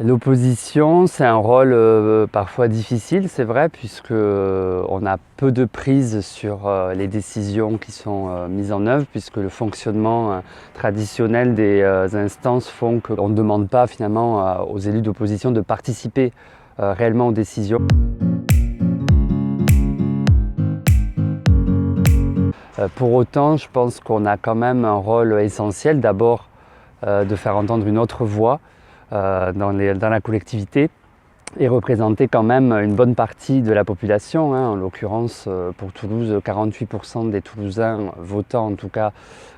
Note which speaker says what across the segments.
Speaker 1: L'opposition, c'est un rôle parfois difficile, c'est vrai, puisque on a peu de prise sur les décisions qui sont mises en œuvre, puisque le fonctionnement traditionnel des instances font qu'on ne demande pas finalement aux élus d'opposition de participer réellement aux décisions. Pour autant, je pense qu'on a quand même un rôle essentiel, d'abord de faire entendre une autre voix dans la collectivité et représenter quand même une bonne partie de la population. En l'occurrence, pour Toulouse, 48% des Toulousains votants en tout cas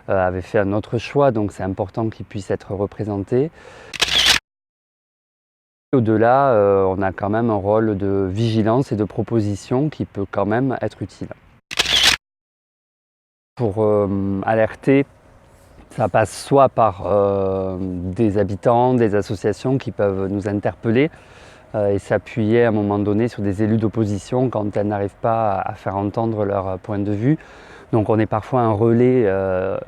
Speaker 1: avaient fait un autre choix, donc c'est important qu'ils puissent être représentés. Au-delà, on a quand même un rôle de vigilance et de proposition qui peut quand même être utile. Pour alerter, ça passe soit par des habitants, des associations qui peuvent nous interpeller et s'appuyer à un moment donné sur des élus d'opposition quand elles n'arrivent pas à faire entendre leur point de vue. Donc on est parfois un relais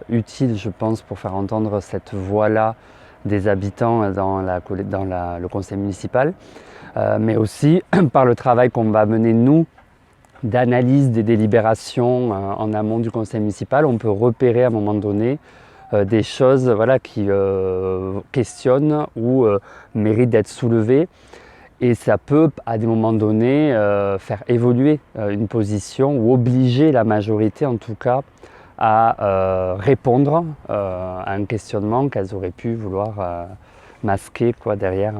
Speaker 1: utile, je pense, pour faire entendre cette voix-là des habitants dans le conseil municipal, mais aussi par le travail qu'on va mener nous, d'analyse des délibérations en amont du conseil municipal. On peut repérer à un moment donné des choses qui questionnent ou méritent d'être soulevées. Et ça peut, à des moments donnés, faire évoluer une position ou obliger la majorité, en tout cas, à répondre à un questionnement qu'elles auraient pu vouloir masquer derrière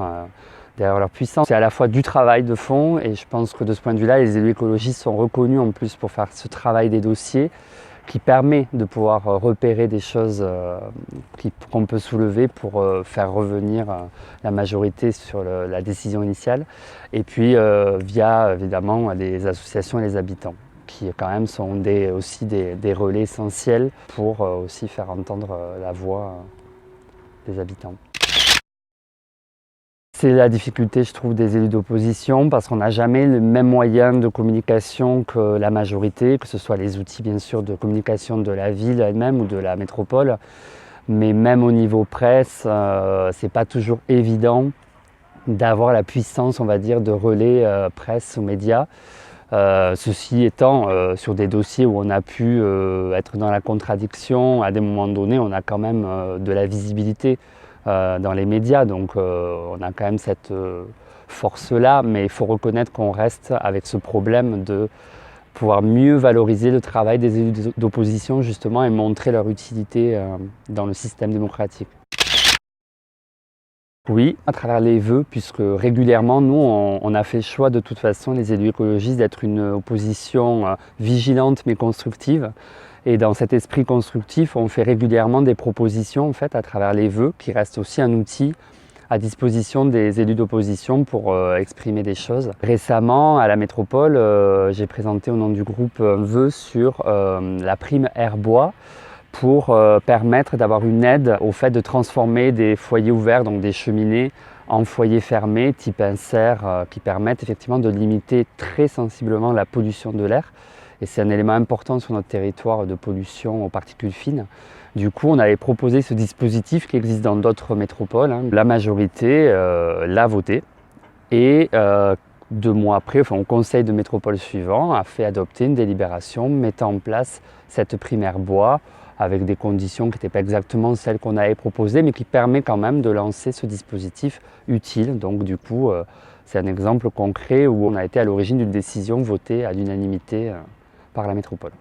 Speaker 1: leur puissance. C'est à la fois du travail de fond, et je pense que de ce point de vue-là, les élus écologistes sont reconnus en plus pour faire ce travail des dossiers qui permet de pouvoir repérer des choses qu'on peut soulever pour faire revenir la majorité sur la décision initiale. Et puis via évidemment les associations et les habitants, qui quand même sont aussi des relais essentiels pour aussi faire entendre la voix des habitants. C'est la difficulté, je trouve, des élus d'opposition, parce qu'on n'a jamais le même moyen de communication que la majorité, que ce soit les outils bien sûr de communication de la ville elle-même ou de la métropole, mais même au niveau presse, c'est pas toujours évident d'avoir la puissance, on va dire, de relais presse ou médias. Ceci étant, sur des dossiers où on a pu être dans la contradiction, à des moments donnés, on a quand même de la visibilité dans les médias, donc on a quand même cette force-là, mais il faut reconnaître qu'on reste avec ce problème de pouvoir mieux valoriser le travail des élus d'opposition justement et montrer leur utilité dans le système démocratique. Oui, à travers les vœux, puisque régulièrement, nous, on a fait le choix de toute façon, les élus écologistes, d'être une opposition vigilante mais constructive. Et dans cet esprit constructif, on fait régulièrement des propositions en fait, à travers les vœux, qui restent aussi un outil à disposition des élus d'opposition pour exprimer des choses. Récemment, à la métropole, j'ai présenté au nom du groupe un vœu sur la prime air-bois, pour permettre d'avoir une aide au fait de transformer des foyers ouverts, donc des cheminées, en foyers fermés type insert, qui permettent effectivement de limiter très sensiblement la pollution de l'air. Et c'est un élément important sur notre territoire de pollution aux particules fines. Du coup, on avait proposé ce dispositif qui existe dans d'autres métropoles. La majorité l'a voté et 2 mois après, au conseil de métropole suivant, a fait adopter une délibération mettant en place cette prime air-bois avec des conditions qui n'étaient pas exactement celles qu'on avait proposées, mais qui permet quand même de lancer ce dispositif utile. Donc du coup, c'est un exemple concret où on a été à l'origine d'une décision votée à l'unanimité par la métropole.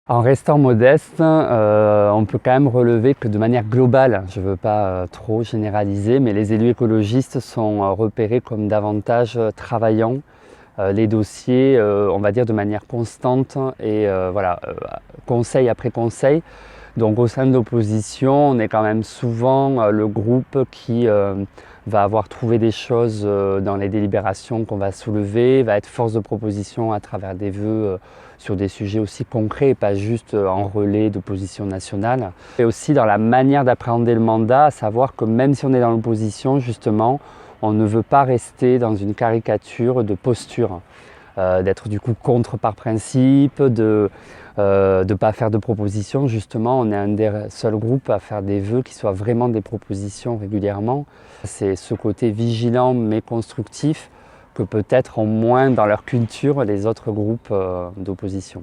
Speaker 1: En restant modeste, on peut quand même relever que de manière globale, je ne veux pas trop généraliser, mais les élus écologistes sont repérés comme davantage travaillants, les dossiers, on va dire de manière constante et conseil après conseil. Donc au sein de l'opposition, on est quand même souvent le groupe qui va avoir trouvé des choses dans les délibérations qu'on va soulever, va être force de proposition à travers des vœux sur des sujets aussi concrets et pas juste en relais d'opposition nationale. Et aussi dans la manière d'appréhender le mandat, à savoir que même si on est dans l'opposition, justement, on ne veut pas rester dans une caricature de posture, d'être du coup contre par principe, de de ne pas faire de propositions. Justement, on est un des seuls groupes à faire des vœux qui soient vraiment des propositions régulièrement. C'est ce côté vigilant mais constructif que peut-être ont moins dans leur culture les autres groupes d'opposition.